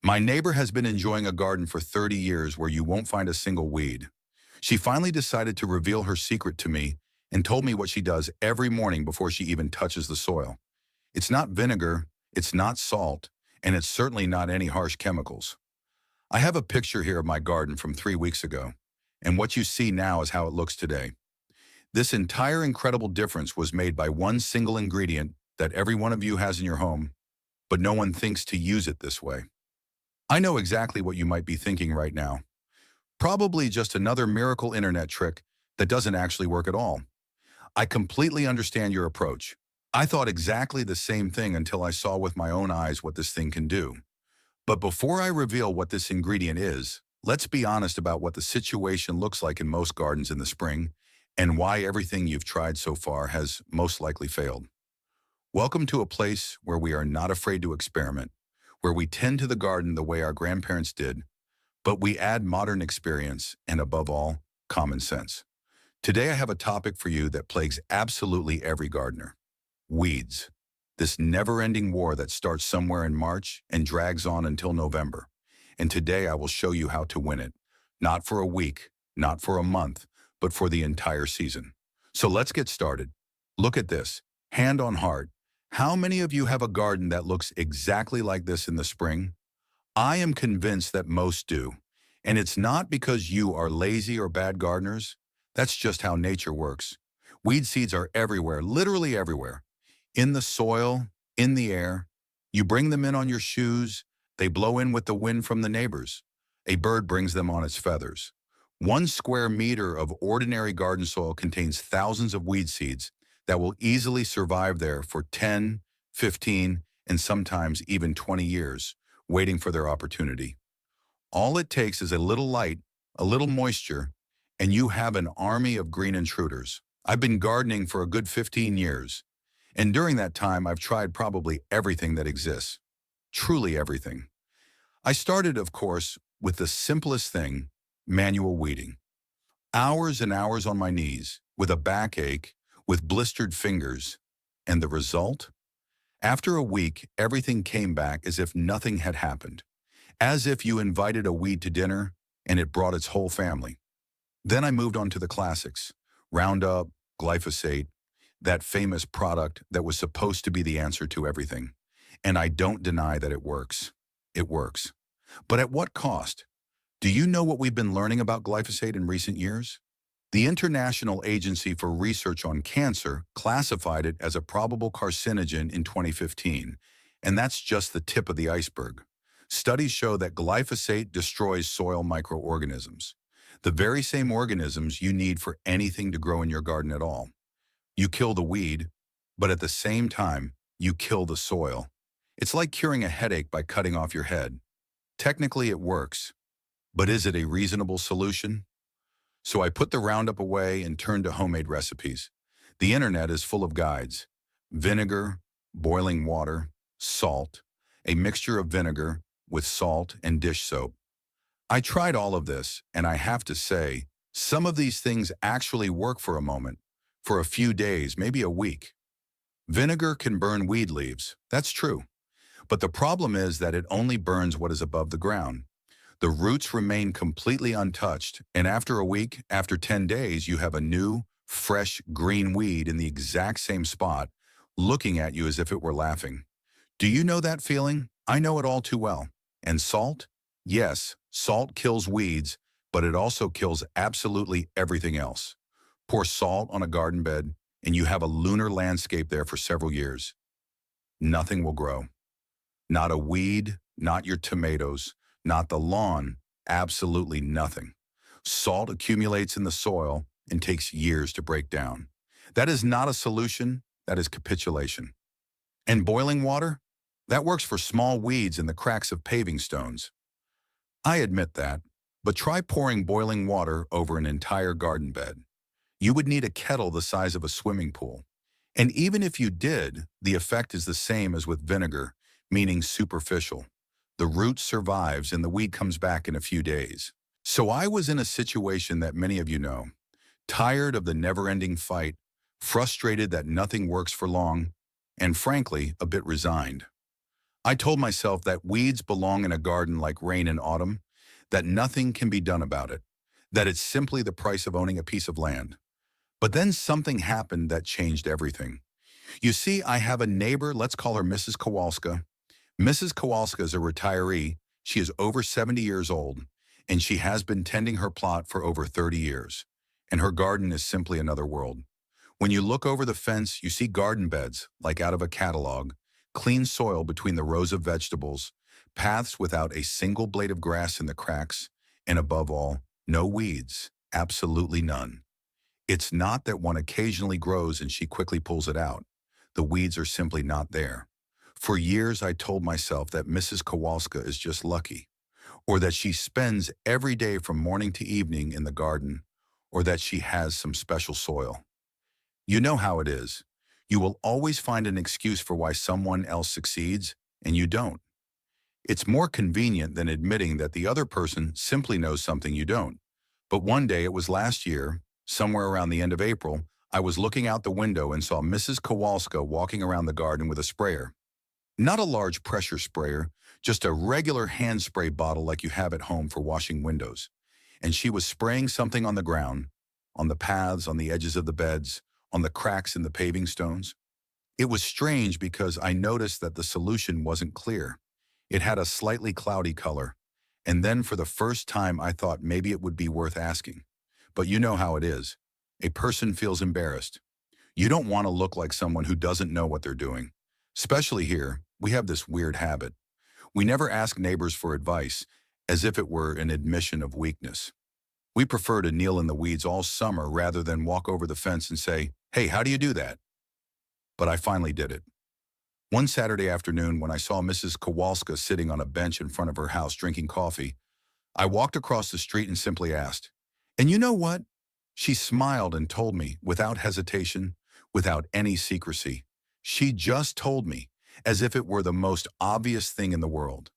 My neighbor has been enjoying a garden for 30 years where you won't find a single weed. She finally decided to reveal her secret to me and told me what she does every morning before she even touches the soil. It's not vinegar, it's not salt, and it's certainly not any harsh chemicals. I have a picture here of my garden from 3 weeks ago, and what you see now is how it looks today. This entire incredible difference was made by one single ingredient that every one of you has in your home, but no one thinks to use it this way. I know exactly what you might be thinking right now. Probably just another miracle internet trick that doesn't actually work at all. I completely understand your approach. I thought exactly the same thing until I saw with my own eyes what this thing can do. But before I reveal what this ingredient is, let's be honest about what the situation looks like in most gardens in the spring and why everything you've tried so far has most likely failed. Welcome to a place where we are not afraid to experiment, where we tend to the garden the way our grandparents did, but we add modern experience and, above all, common sense. Today I have a topic for you that plagues absolutely every gardener: weeds. This never-ending war that starts somewhere in March and drags on until November. And today I will show you how to win it. Not for a week, not for a month, but for the entire season. So let's get started. Look at this. Hand on heart. How many of you have a garden that looks exactly like this in the spring? I am convinced that most do. And it's not because you are lazy or bad gardeners. That's just how nature works. Weed seeds are everywhere, literally everywhere. In the soil, in the air. You bring them in on your shoes. They blow in with the wind from the neighbors. A bird brings them on its feathers. 1 square meter of ordinary garden soil contains thousands of weed seeds that will easily survive there for 10, 15, and sometimes even 20 years, waiting for their opportunity. All it takes is a little light, a little moisture, and you have an army of green intruders. I've been gardening for a good 15 years, and during that time I've tried probably everything that exists. Truly everything. I started, of course, with the simplest thing: manual weeding. Hours and hours on my knees, with a backache, with blistered fingers. And the result? After a week, everything came back as if nothing had happened. As if you invited a weed to dinner and it brought its whole family. Then I moved on to the classics: Roundup, glyphosate, that famous product that was supposed to be the answer to everything. And I don't deny that it works. It works. But at what cost? Do you know what we've been learning about glyphosate in recent years? The International Agency for Research on Cancer classified it as a probable carcinogen in 2015, and that's just the tip of the iceberg. Studies show that glyphosate destroys soil microorganisms, the very same organisms you need for anything to grow in your garden at all. You kill the weed, but at the same time, you kill the soil. It's like curing a headache by cutting off your head. Technically, it works, but is it a reasonable solution? So I put the Roundup away and turned to homemade recipes. The internet is full of guides: vinegar, boiling water, salt, a mixture of vinegar with salt and dish soap. I tried all of this, and I have to say, some of these things actually work for a moment, for a few days, maybe a week. Vinegar can burn weed leaves, that's true. But the problem is that it only burns what is above the ground. The roots remain completely untouched, and after a week, after 10 days, you have a new, fresh, green weed in the exact same spot, looking at you as if it were laughing. Do you know that feeling? I know it all too well. And salt? Yes, salt kills weeds, but it also kills absolutely everything else. Pour salt on a garden bed, and you have a lunar landscape there for several years. Nothing will grow. Not a weed, not your tomatoes, not the lawn, absolutely nothing. Salt accumulates in the soil and takes years to break down. That is not a solution, that is capitulation. And boiling water? That works for small weeds in the cracks of paving stones. I admit that, but try pouring boiling water over an entire garden bed. You would need a kettle the size of a swimming pool. And even if you did, the effect is the same as with vinegar, meaning superficial. The root survives and the weed comes back in a few days. So I was in a situation that many of you know, tired of the never-ending fight, frustrated that nothing works for long, and frankly, a bit resigned. I told myself that weeds belong in a garden like rain in autumn, that nothing can be done about it, that it's simply the price of owning a piece of land. But then something happened that changed everything. You see, I have a neighbor, let's call her Mrs. Kowalska. Mrs. Kowalska is a retiree. She is over 70 years old, and she has been tending her plot for over 30 years. And her garden is simply another world. When you look over the fence, you see garden beds, like out of a catalog, clean soil between the rows of vegetables, paths without a single blade of grass in the cracks, and above all, no weeds, absolutely none. It's not that one occasionally grows and she quickly pulls it out. The weeds are simply not there. For years, I told myself that Mrs. Kowalska is just lucky, or that she spends every day from morning to evening in the garden, or that she has some special soil. You know how it is. You will always find an excuse for why someone else succeeds and you don't. It's more convenient than admitting that the other person simply knows something you don't. But one day, it was last year, somewhere around the end of April, I was looking out the window and saw Mrs. Kowalska walking around the garden with a sprayer. Not a large pressure sprayer, just a regular hand spray bottle like you have at home for washing windows. And she was spraying something on the ground, on the paths, on the edges of the beds, on the cracks in the paving stones. It was strange because I noticed that the solution wasn't clear. It had a slightly cloudy color. And then for the first time, I thought maybe it would be worth asking. But you know how it is. A person feels embarrassed. You don't want to look like someone who doesn't know what they're doing. Especially here, we have this weird habit. We never ask neighbors for advice, as if it were an admission of weakness. We prefer to kneel in the weeds all summer rather than walk over the fence and say, "Hey, how do you do that?" But I finally did it. One Saturday afternoon, when I saw Mrs. Kowalska sitting on a bench in front of her house drinking coffee, I walked across the street and simply asked, "And you know what?" She smiled and told me, without hesitation, without any secrecy. She just told me, as if it were the most obvious thing in the world.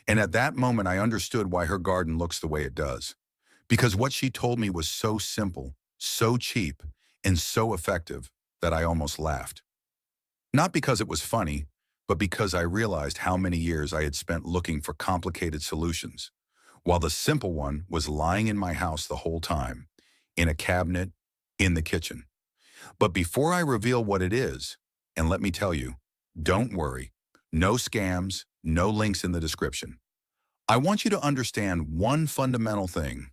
And at that moment, I understood why her garden looks the way it does. Because what she told me was so simple, so cheap, and so effective that I almost laughed. Not because it was funny, but because I realized how many years I had spent looking for complicated solutions, while the simple one was lying in my house the whole time, in a cabinet, in the kitchen. But before I reveal what it is, and let me tell you, don't worry, no scams, no links in the description. I want you to understand one fundamental thing.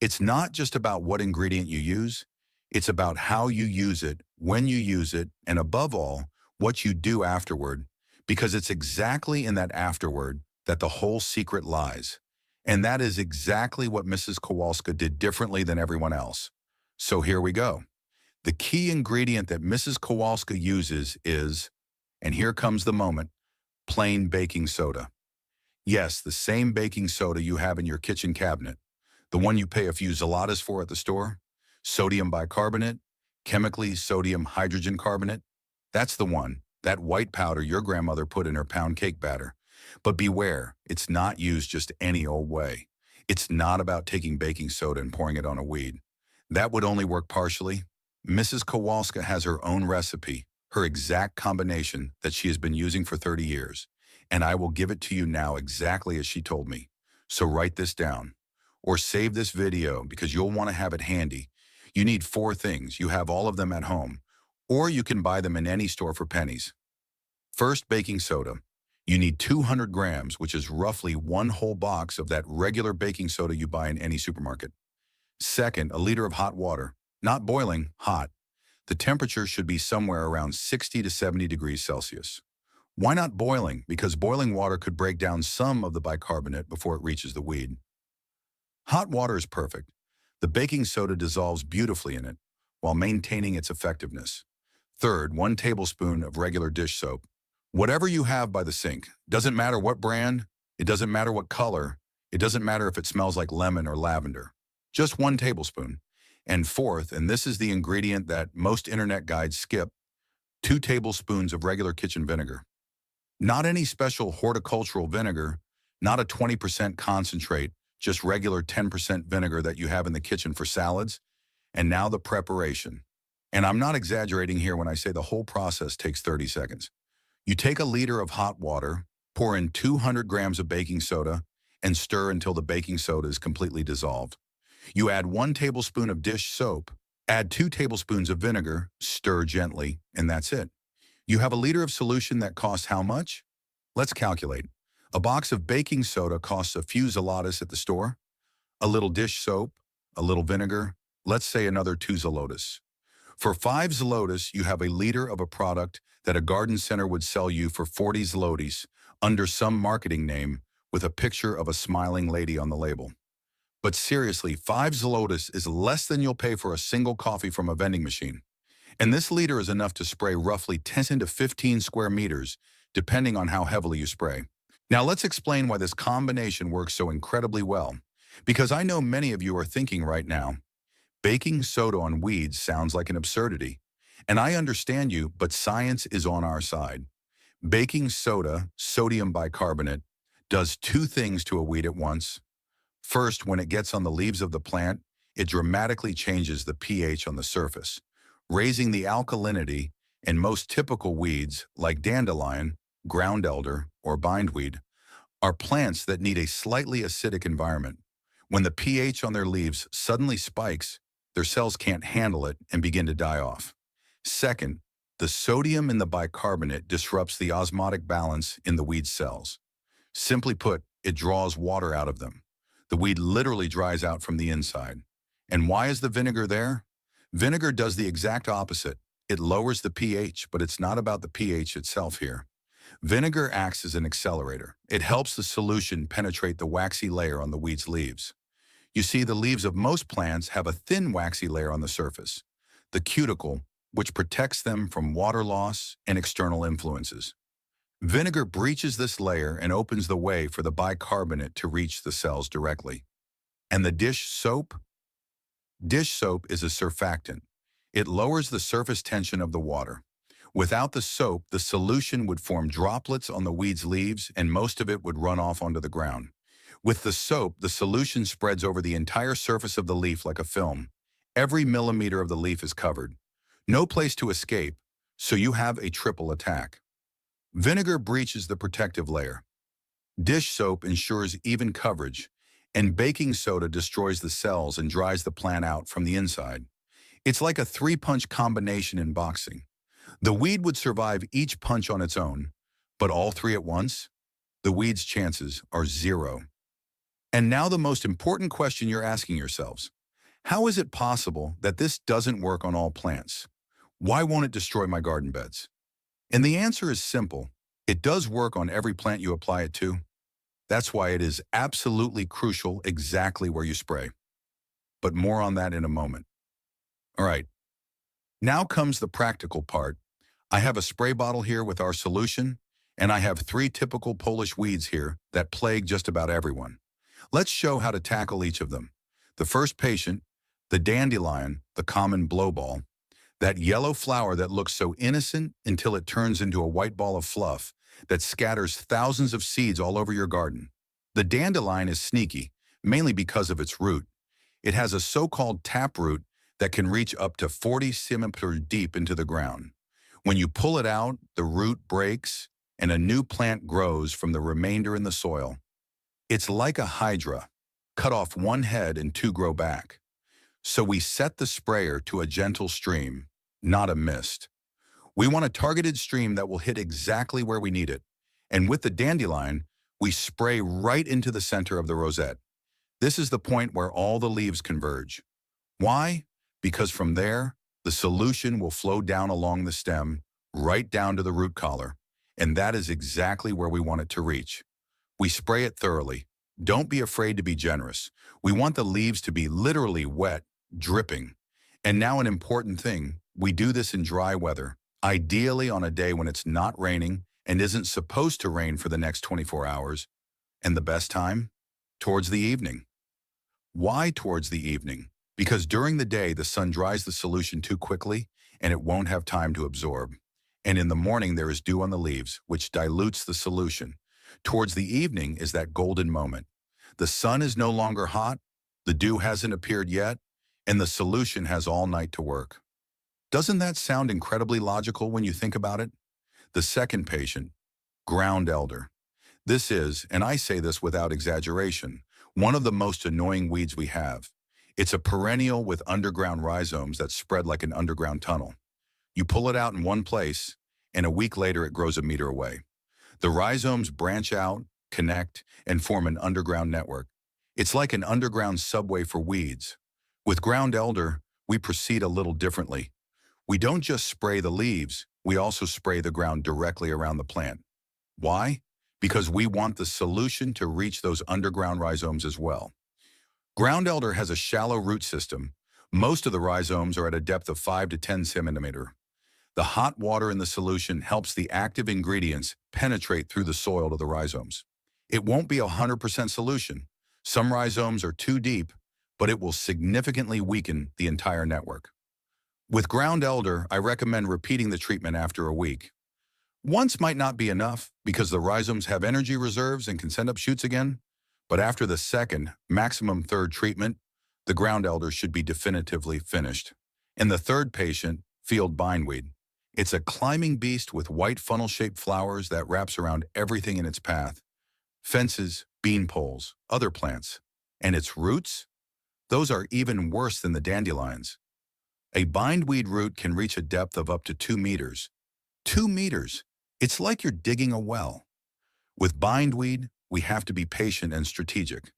It's not just about what ingredient you use, it's about how you use it, when you use it, and above all, what you do afterward, because it's exactly in that afterward that the whole secret lies. And that is exactly what Mrs. Kowalska did differently than everyone else. So here we go. The key ingredient that Mrs. Kowalska uses is, and here comes the moment, plain baking soda. Yes, the same baking soda you have in your kitchen cabinet, the one you pay a few zlotys for at the store, sodium bicarbonate, chemically sodium hydrogen carbonate. That's the one, that white powder your grandmother put in her pound cake batter. But beware, it's not used just any old way. It's not about taking baking soda and pouring it on a weed. That would only work partially. Mrs. Kowalska has her own recipe, her exact combination that she has been using for 30 years. And I will give it to you now exactly as she told me. So write this down. Or save this video because you'll want to have it handy. You need 4 things. You have all of them at home. Or you can buy them in any store for pennies. First, baking soda. You need 200 grams, which is roughly 1 whole box of that regular baking soda you buy in any supermarket. Second, a liter of hot water. Not boiling, hot. The temperature should be somewhere around 60 to 70 degrees Celsius. Why not boiling? Because boiling water could break down some of the bicarbonate before it reaches the weed. Hot water is perfect. The baking soda dissolves beautifully in it, while maintaining its effectiveness. Third, 1 tablespoon of regular dish soap. Whatever you have by the sink, doesn't matter what brand, it doesn't matter what color, it doesn't matter if it smells like lemon or lavender. Just 1 tablespoon. And fourth, and this is the ingredient that most internet guides skip, 2 tablespoons of regular kitchen vinegar. Not any special horticultural vinegar, not a 20% concentrate, just regular 10% vinegar that you have in the kitchen for salads. And now the preparation. And I'm not exaggerating here when I say the whole process takes 30 seconds. You take a liter of hot water, Pour in 200 grams of baking soda and stir until the baking soda is completely dissolved. You add 1 tablespoon of dish soap, add 2 tablespoons of vinegar, stir gently, and that's it. You have a liter of solution that costs how much? Let's calculate. A box of baking soda costs a few zlotys at the store, a little dish soap, a little vinegar, let's say another 2 zlotys. For 5 zlotys, you have a liter of a product that a garden center would sell you for 40 zlotys under some marketing name with a picture of a smiling lady on the label. But seriously, 5 zlotys is less than you'll pay for a single coffee from a vending machine. And this liter is enough to spray roughly 10 to 15 square meters, depending on how heavily you spray. Now let's explain why this combination works so incredibly well. Because I know many of you are thinking right now, baking soda on weeds sounds like an absurdity. And I understand you, but science is on our side. Baking soda, sodium bicarbonate, does 2 things to a weed at once. First, when it gets on the leaves of the plant, it dramatically changes the pH on the surface, raising the alkalinity, and most typical weeds, like dandelion, ground elder, or bindweed, are plants that need a slightly acidic environment. When the pH on their leaves suddenly spikes, their cells can't handle it and begin to die off. Second, the sodium in the bicarbonate disrupts the osmotic balance in the weed cells. Simply put, it draws water out of them. The weed literally dries out from the inside. And why is the vinegar there? Vinegar does the exact opposite. It lowers the pH, but it's not about the pH itself here. Vinegar acts as an accelerator. It helps the solution penetrate the waxy layer on the weed's leaves. You see, the leaves of most plants have a thin waxy layer on the surface, the cuticle, which protects them from water loss and external influences. Vinegar breaches this layer and opens the way for the bicarbonate to reach the cells directly. And the dish soap? Dish soap is a surfactant. It lowers the surface tension of the water. Without the soap, the solution would form droplets on the weed's leaves and most of it would run off onto the ground. With the soap, the solution spreads over the entire surface of the leaf like a film. Every millimeter of the leaf is covered. No place to escape, so you have a triple attack. Vinegar breaches the protective layer. Dish soap ensures even coverage, and baking soda destroys the cells and dries the plant out from the inside. It's like a 3-punch combination in boxing. The weed would survive each punch on its own, but all 3 at once? The weed's chances are 0. And now the most important question you're asking yourselves. How is it possible that this doesn't work on all plants? Why won't it destroy my garden beds? And the answer is simple. It does work on every plant you apply it to. That's why it is absolutely crucial exactly where you spray. But more on that in a moment. All right, now comes the practical part. I have a spray bottle here with our solution, and I have 3 typical Polish weeds here that plague just about everyone. Let's show how to tackle each of them. The first patient, the dandelion, the common blowball, that yellow flower that looks so innocent until it turns into a white ball of fluff that scatters thousands of seeds all over your garden. The dandelion is sneaky, mainly because of its root. It has a so-called taproot that can reach up to 40 centimeters deep into the ground. When you pull it out, the root breaks and a new plant grows from the remainder in the soil. It's like a hydra. Cut off 1 head and 2 grow back. So we set the sprayer to a gentle stream, not a mist. We want a targeted stream that will hit exactly where we need it. And with the dandelion, we spray right into the center of the rosette. This is the point where all the leaves converge. Why? Because from there, the solution will flow down along the stem, right down to the root collar. And that is exactly where we want it to reach. We spray it thoroughly. Don't be afraid to be generous. We want the leaves to be literally wet, dripping. And now an important thing, we do this in dry weather, ideally on a day when it's not raining and isn't supposed to rain for the next 24 hours. And the best time? Towards the evening. Why towards the evening? Because during the day, the sun dries the solution too quickly and it won't have time to absorb. And in the morning, there is dew on the leaves, which dilutes the solution. Towards the evening is that golden moment. The sun is no longer hot, the dew hasn't appeared yet, and the solution has all night to work. Doesn't that sound incredibly logical when you think about it? The second patient, ground elder. This is, and I say this without exaggeration, one of the most annoying weeds we have. It's a perennial with underground rhizomes that spread like an underground tunnel. You pull it out in one place, and a week later it grows a meter away. The rhizomes branch out, connect, and form an underground network. It's like an underground subway for weeds. With ground elder, we proceed a little differently. We don't just spray the leaves, we also spray the ground directly around the plant. Why? Because we want the solution to reach those underground rhizomes as well. Ground elder has a shallow root system. Most of the rhizomes are at a depth of 5 to 10 centimeter. The hot water in the solution helps the active ingredients penetrate through the soil to the rhizomes. It won't be a 100% solution. Some rhizomes are too deep, but it will significantly weaken the entire network. With ground elder, I recommend repeating the treatment after a week. Once might not be enough because the rhizomes have energy reserves and can send up shoots again, but after the second, maximum third treatment, the ground elder should be definitively finished. In the third patient, field bindweed. It's a climbing beast with white funnel-shaped flowers that wraps around everything in its path. Fences, bean poles, other plants. And its roots? Those are even worse than the dandelions. A bindweed root can reach a depth of up to 2 meters. 2 meters! It's like you're digging a well. With bindweed, we have to be patient and strategic.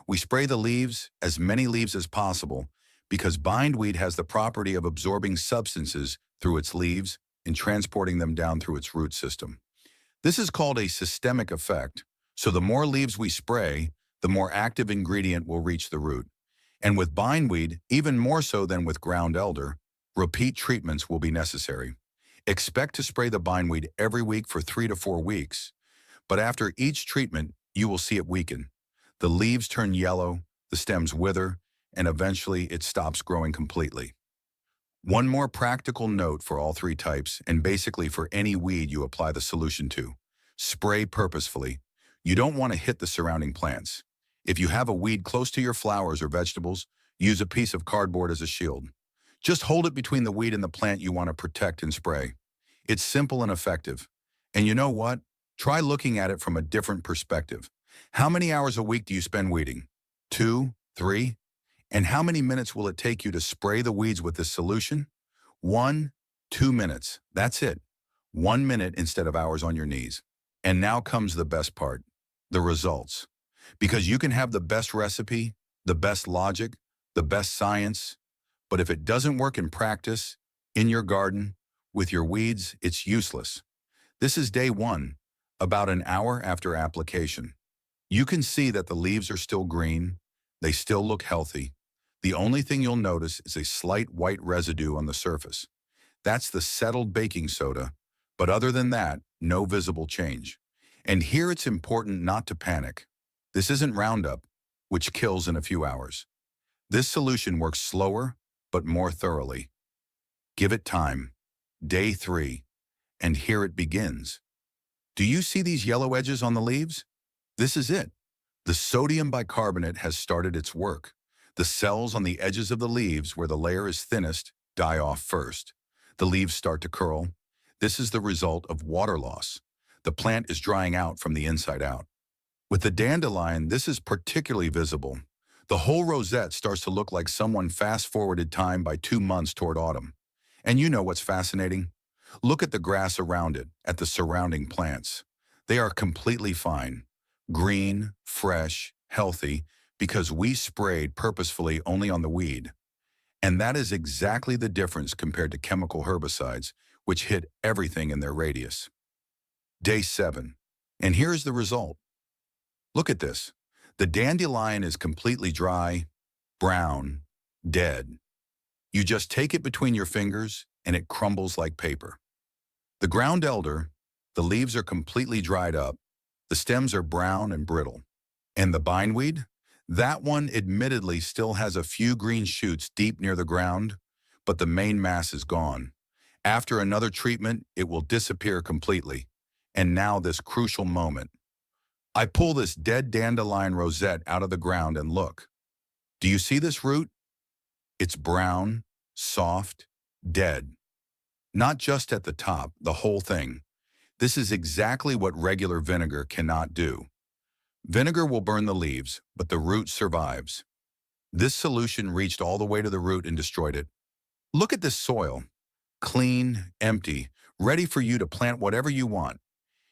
We spray the leaves, as many leaves as possible, because bindweed has the property of absorbing substances through its leaves and transporting them down through its root system. This is called a systemic effect, so the more leaves we spray, the more active ingredient will reach the root. And with bindweed, even more so than with ground elder, repeat treatments will be necessary. Expect to spray the bindweed every week for 3 to 4 weeks, but after each treatment, you will see it weaken. The leaves turn yellow, the stems wither, and eventually it stops growing completely. One more practical note for all 3 types, and basically for any weed you apply the solution to. Spray purposefully. You don't want to hit the surrounding plants. If you have a weed close to your flowers or vegetables, use a piece of cardboard as a shield. Just hold it between the weed and the plant you want to protect and spray. It's simple and effective. And you know what? Try looking at it from a different perspective. How many hours a week do you spend weeding? 2, 3? And how many minutes will it take you to spray the weeds with this solution? 1, 2 minutes. That's it. 1 minute instead of hours on your knees. And now comes the best part, the results. Because you can have the best recipe, the best logic, the best science, but if it doesn't work in practice, in your garden, with your weeds, it's useless. This is day 1, about an hour after application. You can see that the leaves are still green, they still look healthy. The only thing you'll notice is a slight white residue on the surface. That's the settled baking soda, but other than that, no visible change. And here it's important not to panic. This isn't Roundup, which kills in a few hours. This solution works slower, but more thoroughly. Give it time. Day 3. And here it begins. Do you see these yellow edges on the leaves? This is it. The sodium bicarbonate has started its work. The cells on the edges of the leaves where the layer is thinnest die off first. The leaves start to curl. This is the result of water loss. The plant is drying out from the inside out. With the dandelion, this is particularly visible. The whole rosette starts to look like someone fast-forwarded time by 2 months toward autumn. And you know what's fascinating? Look at the grass around it, at the surrounding plants. They are completely fine, green, fresh, healthy, because we sprayed purposefully only on the weed. And that is exactly the difference compared to chemical herbicides, which hit everything in their radius. Day 7. And here's the result. Look at this. The dandelion is completely dry, brown, dead. You just take it between your fingers and it crumbles like paper. The ground elder, the leaves are completely dried up. The stems are brown and brittle. And the bindweed? That one admittedly still has a few green shoots deep near the ground, but the main mass is gone. After another treatment, it will disappear completely. And now this crucial moment. I pull this dead dandelion rosette out of the ground and look. Do you see this root? It's brown, soft, dead. Not just at the top, the whole thing. This is exactly what regular vinegar cannot do. Vinegar will burn the leaves, but the root survives. This solution reached all the way to the root and destroyed it. Look at this soil. Clean, empty, ready for you to plant whatever you want.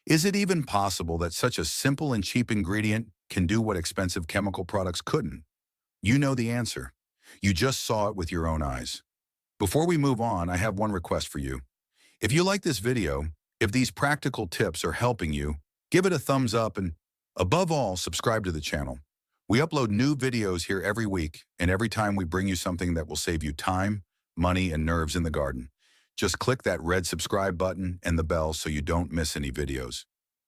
Is it even possible that such a simple and cheap ingredient can do what expensive chemical products couldn't? You know the answer. You just saw it with your own eyes. Before we move on, I have one request for you. If you like this video, if these practical tips are helping you, give it a thumbs up and, above all, subscribe to the channel. We upload new videos here every week, and every time we bring you something that will save you time, money, and nerves in the garden. Just click that red subscribe button and the bell so you don't miss any videos.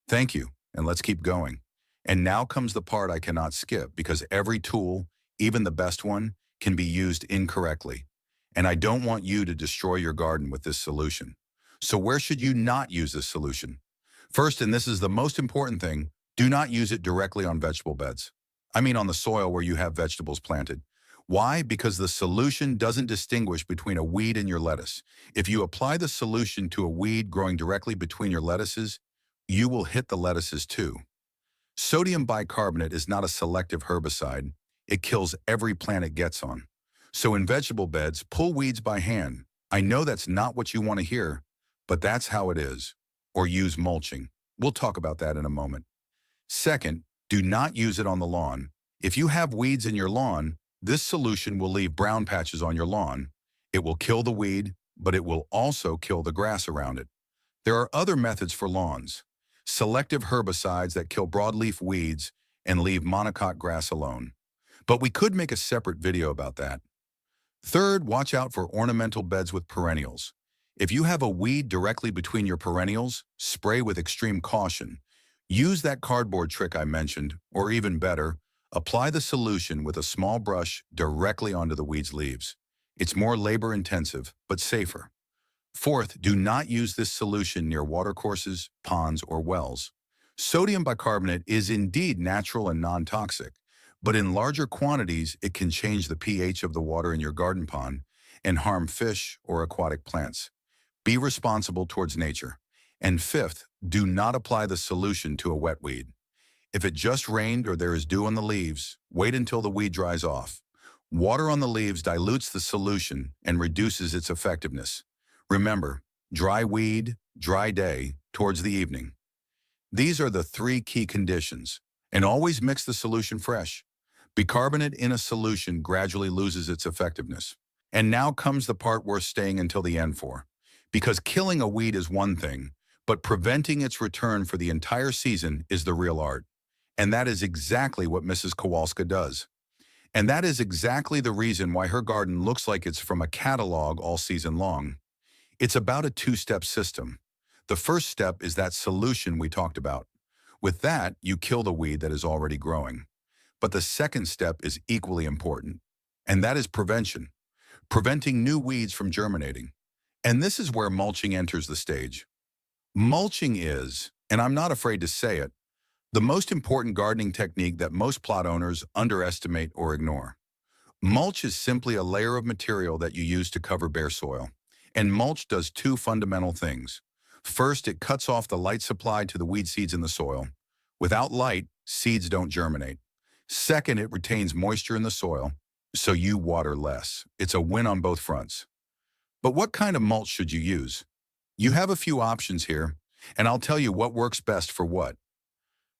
Thank you, and let's keep going. And now comes the part I cannot skip because every tool, even the best one, can be used incorrectly. And I don't want you to destroy your garden with this solution. So where should you not use this solution? First, and this is the most important thing, do not use it directly on vegetable beds. I mean on the soil where you have vegetables planted. Why? Because the solution doesn't distinguish between a weed and your lettuce. If you apply the solution to a weed growing directly between your lettuces, you will hit the lettuces too. Sodium bicarbonate is not a selective herbicide. It kills every plant it gets on. So in vegetable beds, pull weeds by hand. I know that's not what you want to hear, but that's how it is. Or use mulching. We'll talk about that in a moment. Second, do not use it on the lawn. If you have weeds in your lawn, this solution will leave brown patches on your lawn. It will kill the weed, but it will also kill the grass around it. There are other methods for lawns. Selective herbicides that kill broadleaf weeds and leave monocot grass alone. But we could make a separate video about that. Third, watch out for ornamental beds with perennials. If you have a weed directly between your perennials, spray with extreme caution. Use that cardboard trick I mentioned, or even better, apply the solution with a small brush directly onto the weed's leaves. It's more labor-intensive, but safer. Fourth, do not use this solution near watercourses, ponds, or wells. Sodium bicarbonate is indeed natural and non-toxic, but in larger quantities, it can change the pH of the water in your garden pond and harm fish or aquatic plants. Be responsible towards nature. And fifth, do not apply the solution to a wet weed. If it just rained or there is dew on the leaves, wait until the weed dries off. Water on the leaves dilutes the solution and reduces its effectiveness. Remember, dry weed, dry day, towards the evening. These are the three key conditions. And always mix the solution fresh. Bicarbonate in a solution gradually loses its effectiveness. And now comes the part worth staying until the end for. Because killing a weed is one thing, but preventing its return for the entire season is the real art. And that is exactly what Mrs. Kowalska does. And that is exactly the reason why her garden looks like it's from a catalog all season long. It's about a two-step system. The first step is that solution we talked about. With that, you kill the weed that is already growing. But the second step is equally important, and that is prevention. Preventing new weeds from germinating. And this is where mulching enters the stage. Mulching is, and I'm not afraid to say it, the most important gardening technique that most plot owners underestimate or ignore. Mulch is simply a layer of material that you use to cover bare soil. And mulch does two fundamental things. First, it cuts off the light supply to the weed seeds in the soil. Without light, seeds don't germinate. Second, it retains moisture in the soil, so you water less. It's a win on both fronts. But what kind of mulch should you use? You have a few options here, and I'll tell you what works best for what.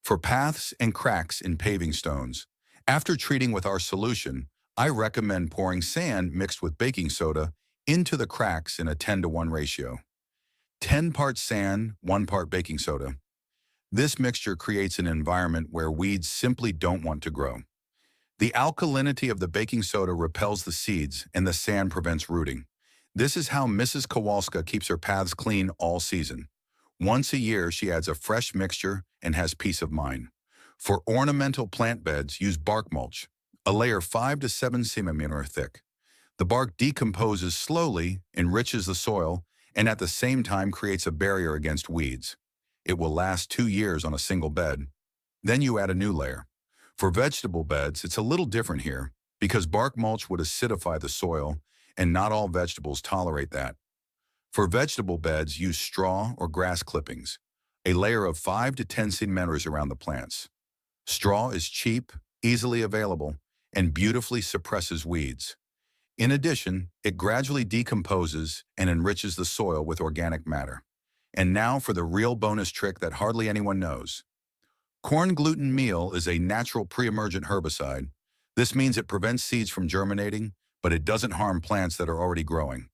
For paths and cracks in paving stones, after treating with our solution, I recommend pouring sand mixed with baking soda into the cracks in a 10-to-1 ratio. 10 parts sand, 1 part baking soda. This mixture creates an environment where weeds simply don't want to grow. The alkalinity of the baking soda repels the seeds and the sand prevents rooting. This is how Mrs. Kowalska keeps her paths clean all season. Once a year, she adds a fresh mixture and has peace of mind. For ornamental plant beds, use bark mulch, a layer 5 to 7 cm thick. The bark decomposes slowly, enriches the soil, and at the same time creates a barrier against weeds. It will last 2 years on a single bed. Then you add a new layer. For vegetable beds, it's a little different here because bark mulch would acidify the soil, and not all vegetables tolerate that. For vegetable beds, use straw or grass clippings. a layer of 5 to 10 centimeters around the plants. Straw is cheap, easily available, and beautifully suppresses weeds. In addition, it gradually decomposes and enriches the soil with organic matter. And now for the real bonus trick that hardly anyone knows. Corn gluten meal is a natural pre-emergent herbicide. This means it prevents seeds from germinating, but it doesn't harm plants that are already growing.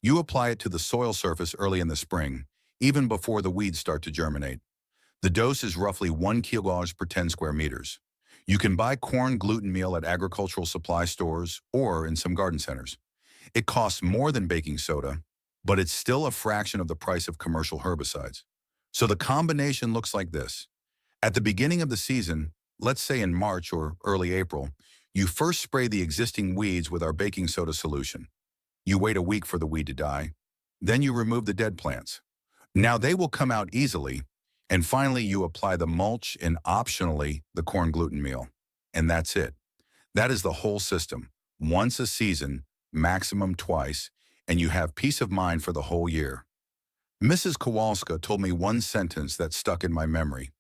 You apply it to the soil surface early in the spring, even before the weeds start to germinate. The dose is roughly 1 kilograms per 10 square meters. You can buy corn gluten meal at agricultural supply stores or in some garden centers. It costs more than baking soda, but it's still a fraction of the price of commercial herbicides. So the combination looks like this. At the beginning of the season, let's say in March or early April, you first spray the existing weeds with our baking soda solution. You wait a week for the weed to die. Then you remove the dead plants. Now they will come out easily. And finally, you apply the mulch and optionally the corn gluten meal. And that's it. That is the whole system. Once a season, maximum twice, and you have peace of mind for the whole year. Mrs. Kowalska told me one sentence that stuck in my memory.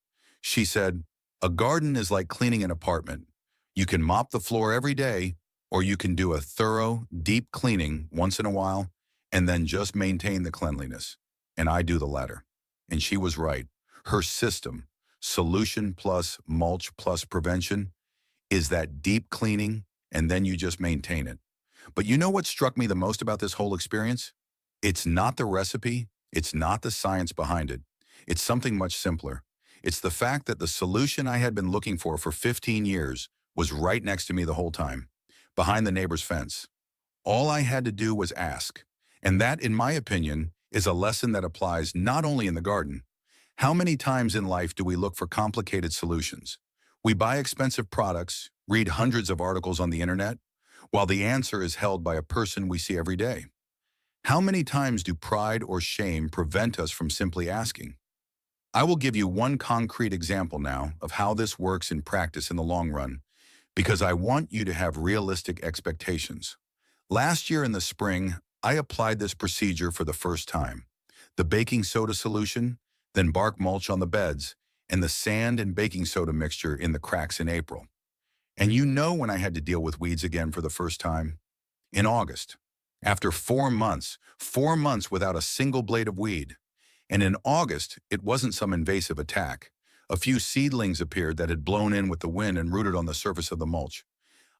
She said, "A garden is like cleaning an apartment. You can mop the floor every day, or you can do a thorough, deep cleaning once in a while, and then just maintain the cleanliness." And I do the latter. And she was right. Her system, solution plus mulch plus prevention, is that deep cleaning, and then you just maintain it. But you know what struck me the most about this whole experience? It's not the recipe, it's not the science behind it. It's something much simpler. It's the fact that the solution I had been looking for 15 years was right next to me the whole time, behind the neighbor's fence. All I had to do was ask. And that, in my opinion, is a lesson that applies not only in the garden. How many times in life do we look for complicated solutions? We buy expensive products, read hundreds of articles on the internet, while the answer is held by a person we see every day. How many times do pride or shame prevent us from simply asking? I will give you one concrete example now of how this works in practice in the long run, because I want you to have realistic expectations. Last year in the spring, I applied this procedure for the first time. The baking soda solution, then bark mulch on the beds, and the sand and baking soda mixture in the cracks in April. And you know when I had to deal with weeds again for the first time? In August. After 4 months without a single blade of weed. And in August, it wasn't some invasive attack. A few seedlings appeared that had blown in with the wind and rooted on the surface of the mulch.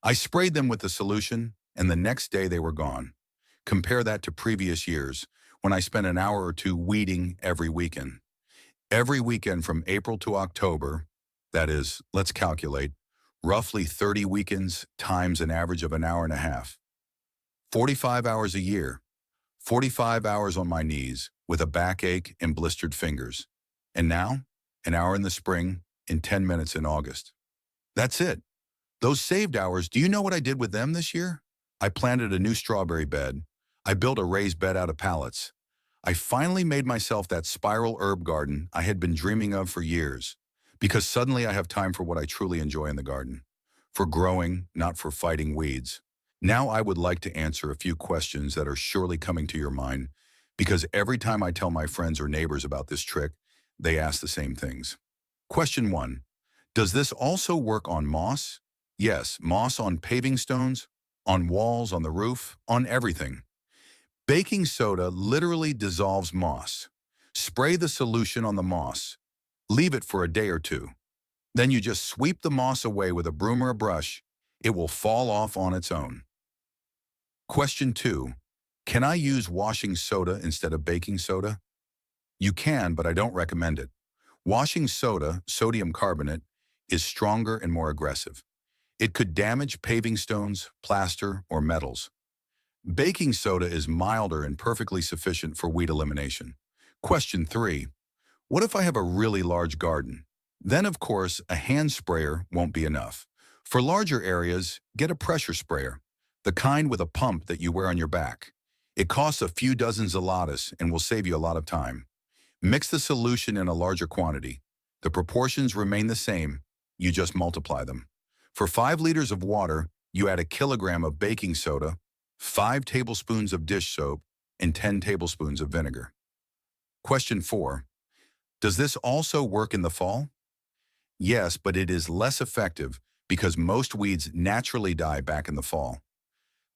I sprayed them with the solution, and the next day they were gone. Compare that to previous years, when I spent an hour or two weeding every weekend. Every weekend from April to October, that is, let's calculate, roughly 30 weekends times an average of an hour and a half. 45 hours a year, 45 hours on my knees with a backache and blistered fingers. And now, an hour in the spring and 10 minutes in August. That's it. Those saved hours, do you know what I did with them this year? I planted a new strawberry bed. I built a raised bed out of pallets. I finally made myself that spiral herb garden I had been dreaming of for years, because suddenly I have time for what I truly enjoy in the garden, for growing, not for fighting weeds. Now I would like to answer a few questions that are surely coming to your mind, because every time I tell my friends or neighbors about this trick, they ask the same things. Question 1. Does this also work on moss? Yes, moss on paving stones, on walls, on the roof, on everything. Baking soda literally dissolves moss. Spray the solution on the moss. Leave it for a day or two. Then you just sweep the moss away with a broom or a brush. It will fall off on its own. Question 2. Can I use washing soda instead of baking soda? You can, but I don't recommend it. Washing soda, sodium carbonate, is stronger and more aggressive. It could damage paving stones, plaster, or metals. Baking soda is milder and perfectly sufficient for weed elimination. Question 3. What if I have a really large garden? Then, of course, a hand sprayer won't be enough. For larger areas, get a pressure sprayer, the kind with a pump that you wear on your back. It costs a few dozen zlotys and will save you a lot of time. Mix the solution in a larger quantity. The proportions remain the same, you just multiply them. For 5 liters of water, you add a kilogram of baking soda, 5 tablespoons of dish soap, and 10 tablespoons of vinegar. Question 4. Does this also work in the fall? Yes, but it is less effective because most weeds naturally die back in the fall.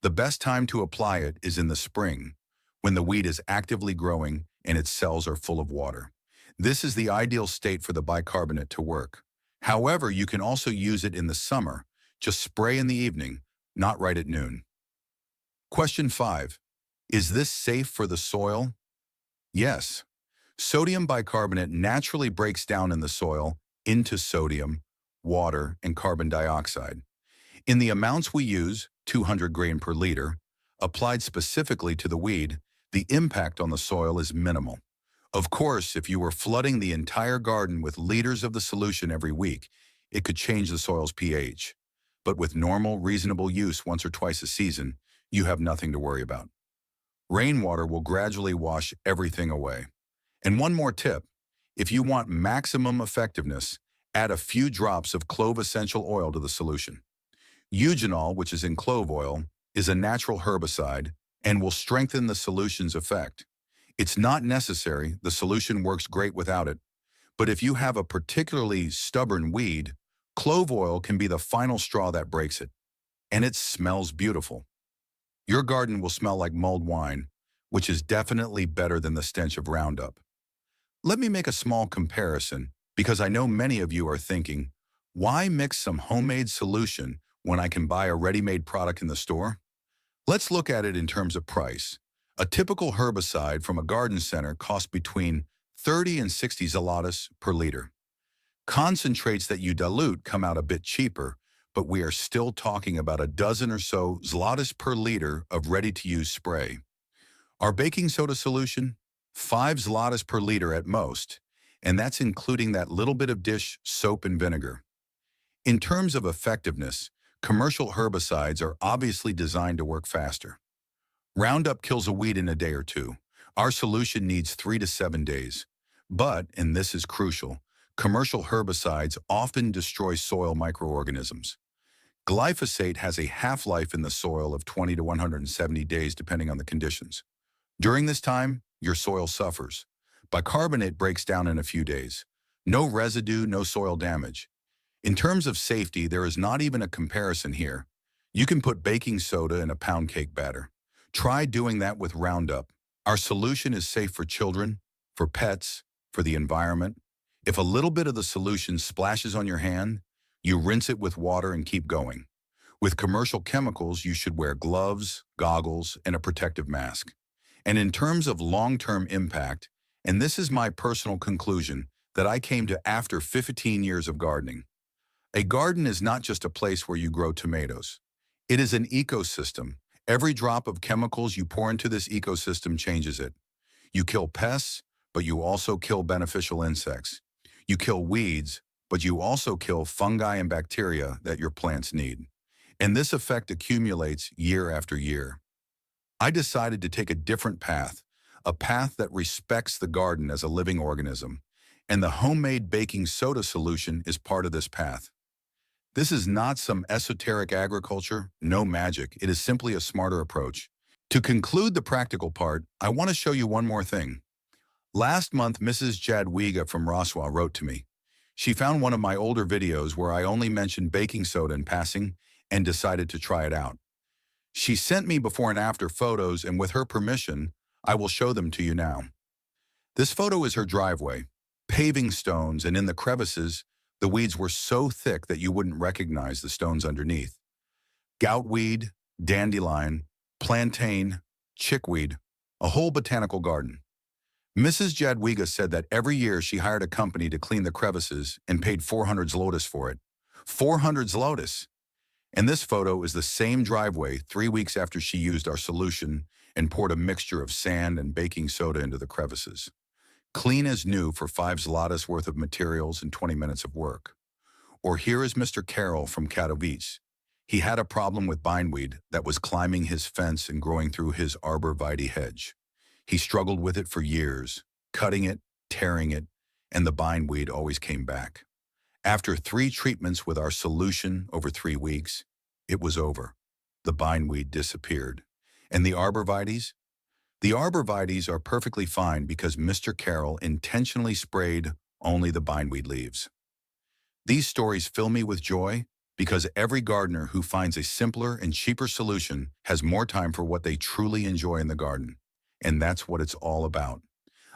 The best time to apply it is in the spring, when the weed is actively growing and its cells are full of water. This is the ideal state for the bicarbonate to work. However, you can also use it in the summer. Just spray in the evening, not right at noon. Question 5. Is this safe for the soil? Yes. Sodium bicarbonate naturally breaks down in the soil into sodium, water, and carbon dioxide. In the amounts we use, 200 grain per liter, applied specifically to the weed, the impact on the soil is minimal. Of course, if you were flooding the entire garden with liters of the solution every week, it could change the soil's pH. But with normal, reasonable use once or twice a season, you have nothing to worry about. Rainwater will gradually wash everything away. And one more tip, if you want maximum effectiveness, add a few drops of clove essential oil to the solution. Eugenol, which is in clove oil, is a natural herbicide and will strengthen the solution's effect. It's not necessary, the solution works great without it, but if you have a particularly stubborn weed, clove oil can be the final straw that breaks it. And it smells beautiful. Your garden will smell like mulled wine, which is definitely better than the stench of Roundup. Let me make a small comparison, because I know many of you are thinking, why mix some homemade solution when I can buy a ready-made product in the store? Let's look at it in terms of price. A typical herbicide from a garden center costs between 30 and 60 zlotys per liter. Concentrates that you dilute come out a bit cheaper, but we are still talking about a dozen or so zlotys per liter of ready-to-use spray. Our baking soda solution? 5 zlotys per liter at most, and that's including that little bit of dish soap and vinegar. In terms of effectiveness, commercial herbicides are obviously designed to work faster. Roundup kills a weed in a day or two. Our solution needs 3 to 7 days. But, and this is crucial, commercial herbicides often destroy soil microorganisms. Glyphosate has a half-life in the soil of 20 to 170 days depending on the conditions. During this time, your soil suffers. Bicarbonate breaks down in a few days. No residue, no soil damage. In terms of safety, there is not even a comparison here. You can put baking soda in a pound cake batter. Try doing that with Roundup. Our solution is safe for children, for pets, for the environment. If a little bit of the solution splashes on your hand, you rinse it with water and keep going. With commercial chemicals, you should wear gloves, goggles, and a protective mask. And in terms of long-term impact, and this is my personal conclusion that I came to after 15 years of gardening. A garden is not just a place where you grow tomatoes. It is an ecosystem. Every drop of chemicals you pour into this ecosystem changes it. You kill pests, but you also kill beneficial insects. You kill weeds, but you also kill fungi and bacteria that your plants need. And this effect accumulates year after year. I decided to take a different path, a path that respects the garden as a living organism, and the homemade baking soda solution is part of this path. This is not some esoteric agriculture, no magic, it is simply a smarter approach. To conclude the practical part, I want to show you one more thing. Last month, Mrs. Jadwiga from Roswa wrote to me. She found one of my older videos where I only mentioned baking soda in passing and decided to try it out. She sent me before and after photos, and with her permission, I will show them to you now. This photo is her driveway, paving stones, and in the crevices, the weeds were so thick that you wouldn't recognize the stones underneath. Goutweed, dandelion, plantain, chickweed, a whole botanical garden. Mrs. Jadwiga said that every year she hired a company to clean the crevices and paid 400 zlotys for it. 400 zlotys! And this photo is the same driveway 3 weeks after she used our solution and poured a mixture of sand and baking soda into the crevices. Clean as new for 5 zlotys worth of materials and 20 minutes of work. Or here is Mr. Carroll from Katowice. He had a problem with bindweed that was climbing his fence and growing through his arborvitae hedge. He struggled with it for years, cutting it, tearing it, and the bindweed always came back. After 3 treatments with our solution over 3 weeks, it was over. The bindweed disappeared. And the arborvitaes? The arborvitaes are perfectly fine because Mr. Carroll intentionally sprayed only the bindweed leaves. These stories fill me with joy because every gardener who finds a simpler and cheaper solution has more time for what they truly enjoy in the garden. And that's what it's all about.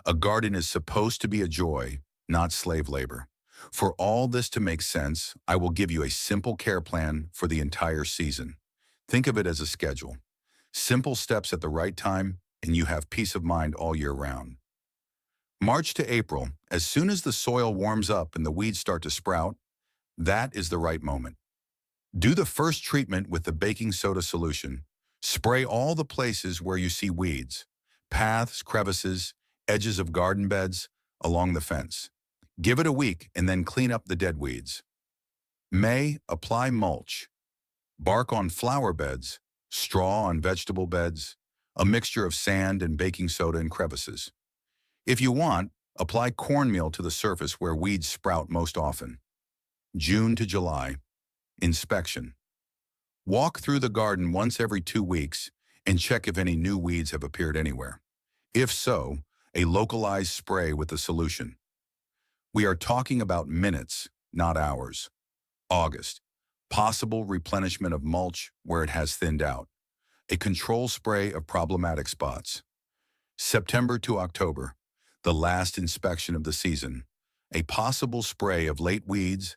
A garden is supposed to be a joy, not slave labor. For all this to make sense, I will give you a simple care plan for the entire season. Think of it as a schedule. Simple steps at the right time, and you have peace of mind all year round. March to April, as soon as the soil warms up and the weeds start to sprout, that is the right moment. Do the first treatment with the baking soda solution. Spray all the places where you see weeds, paths, crevices, edges of garden beds, along the fence. Give it a week and then clean up the dead weeds. May, apply mulch. Bark on flower beds, straw on vegetable beds, a mixture of sand and baking soda in crevices. If you want, apply cornmeal to the surface where weeds sprout most often. June to July, inspection. Walk through the garden once every 2 weeks and check if any new weeds have appeared anywhere. If so, a localized spray with the solution. We are talking about minutes, not hours. August, possible replenishment of mulch where it has thinned out. A control spray of problematic spots. September to October, the last inspection of the season. A possible spray of late weeds,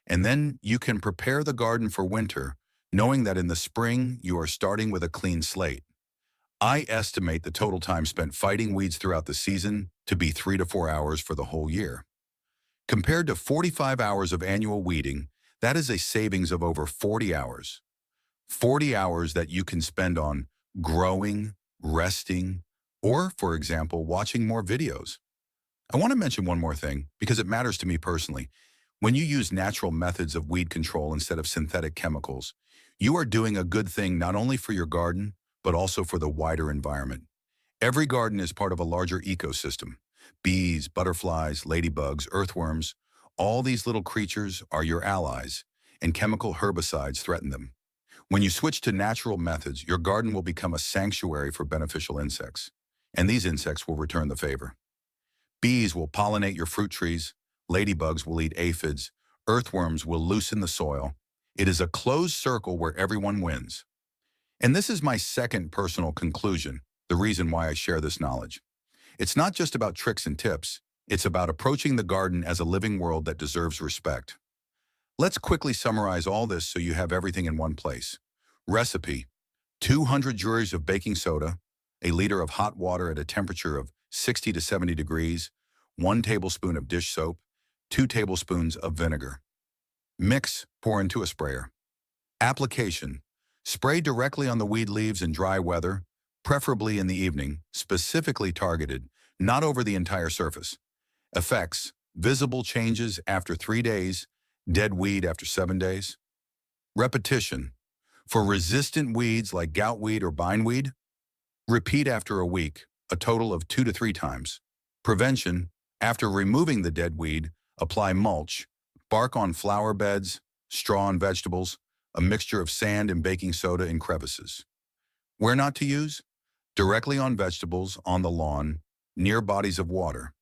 and then you can prepare the garden for winter, knowing that in the spring you are starting with a clean slate. I estimate the total time spent fighting weeds throughout the season to be 3 to 4 hours for the whole year. Compared to 45 hours of annual weeding, that is a savings of over 40 hours. 40 hours that you can spend on growing, resting, or, for example, watching more videos. I want to mention one more thing because it matters to me personally. When you use natural methods of weed control instead of synthetic chemicals, you are doing a good thing not only for your garden, but also for the wider environment. Every garden is part of a larger ecosystem. Bees, butterflies, ladybugs, earthworms, all these little creatures are your allies, and chemical herbicides threaten them. When you switch to natural methods, your garden will become a sanctuary for beneficial insects, and these insects will return the favor. Bees will pollinate your fruit trees, ladybugs will eat aphids, earthworms will loosen the soil. It is a closed circle where everyone wins. And this is my second personal conclusion, the reason why I share this knowledge. It's not just about tricks and tips, it's about approaching the garden as a living world that deserves respect. Let's quickly summarize all this so you have everything in one place. Recipe: 200 joules of baking soda, a liter of hot water at a temperature of 60 to 70 degrees, 1 tablespoon of dish soap, 2 tablespoons of vinegar. Mix, pour into a sprayer. Application: spray directly on the weed leaves in dry weather, preferably in the evening, specifically targeted, not over the entire surface. Effects: visible changes after 3 days, dead weed after 7 days. Repetition: for resistant weeds like goutweed or bindweed, repeat after a week, a total of 2 to 3 times. Prevention: after removing the dead weed, apply mulch, bark on flower beds, straw on vegetables, a mixture of sand and baking soda in crevices. Where not to use? Directly on vegetables, on the lawn, near bodies of water.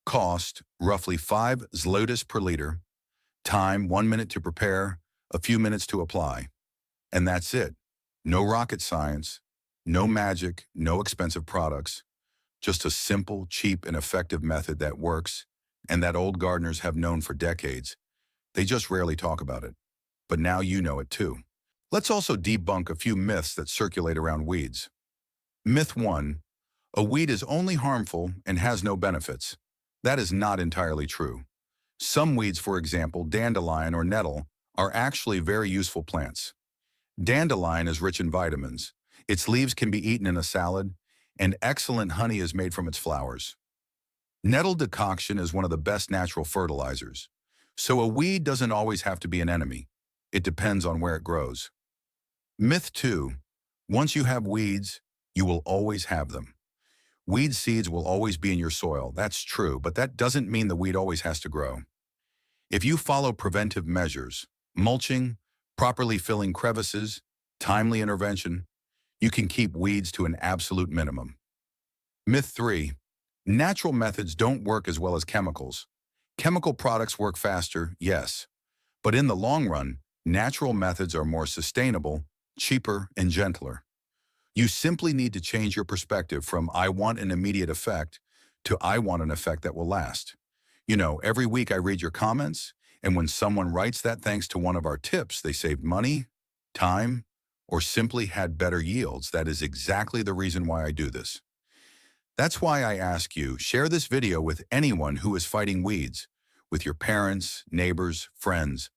Cost: roughly 5 zlotys per liter. Time: 1 minute to prepare, a few minutes to apply. And that's it. No rocket science, no magic, no expensive products. Just a simple, cheap, and effective method that works and that old gardeners have known for decades. They just rarely talk about it. But now you know it too. Let's also debunk a few myths that circulate around weeds. Myth 1: a weed is only harmful and has no benefits. That is not entirely true. Some weeds, for example, dandelion or nettle, are actually very useful plants. Dandelion is rich in vitamins. Its leaves can be eaten in a salad, and excellent honey is made from its flowers. Nettle decoction is one of the best natural fertilizers. So a weed doesn't always have to be an enemy. It depends on where it grows. Myth 2: once you have weeds, you will always have them. Weed seeds will always be in your soil. That's true, but that doesn't mean the weed always has to grow. If you follow preventive measures, mulching, properly filling crevices, timely intervention, you can keep weeds to an absolute minimum. Myth 3. Natural methods don't work as well as chemicals. Chemical products work faster, yes. But in the long run, natural methods are more sustainable, cheaper, and gentler. You simply need to change your perspective from "I want an immediate effect" to "I want an effect that will last." Every week I read your comments, and when someone writes that thanks to one of our tips, they saved money, time, or simply had better yields, that is exactly the reason why I do this. That's why I ask you, share this video with anyone who is fighting weeds, with your parents, neighbors, friends,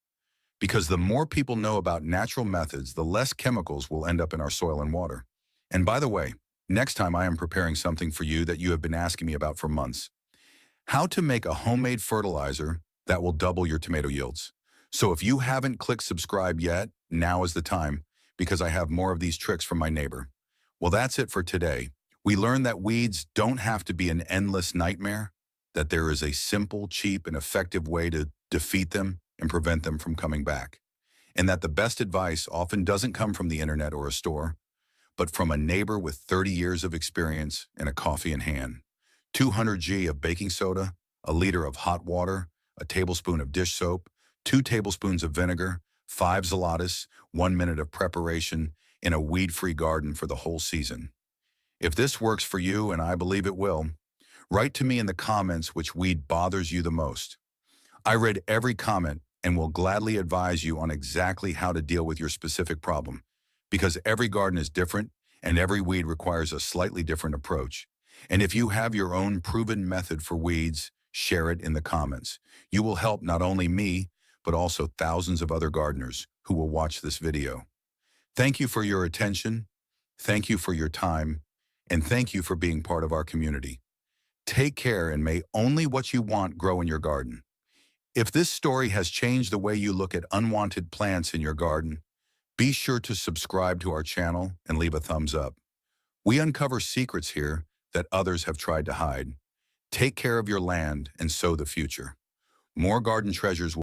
because the more people know about natural methods, the less chemicals will end up in our soil and water. And by the way, next time I am preparing something for you that you have been asking me about for months: how to make a homemade fertilizer that will double your tomato yields. So if you haven't clicked subscribe yet, now is the time, because I have more of these tricks from my neighbor. Well, that's it for today. We learned that weeds don't have to be an endless nightmare, that there is a simple, cheap, and effective way to defeat them and prevent them from coming back. And that the best advice often doesn't come from the internet or a store, but from a neighbor with 30 years of experience and a coffee in hand. 200 g of baking soda, a liter of hot water, a tablespoon of dish soap, 2 tablespoons of vinegar, 5 Zalatis, 1 minute of preparation, in a weed-free garden for the whole season. If this works for you, and I believe it will, write to me in the comments which weed bothers you the most. I read every comment and will gladly advise you on exactly how to deal with your specific problem, because every garden is different and every weed requires a slightly different approach. And if you have your own proven method for weeds, share it in the comments. You will help not only me, but also thousands of other gardeners who will watch this video. Thank you for your attention, thank you for your time, and thank you for being part of our community. Take care, and may only what you want grow in your garden. If this story has changed the way you look at unwanted plants in your garden, be sure to subscribe to our channel and leave a thumbs up. We uncover secrets here that others have tried to hide. Take care of your land and sow the future. More garden treasures will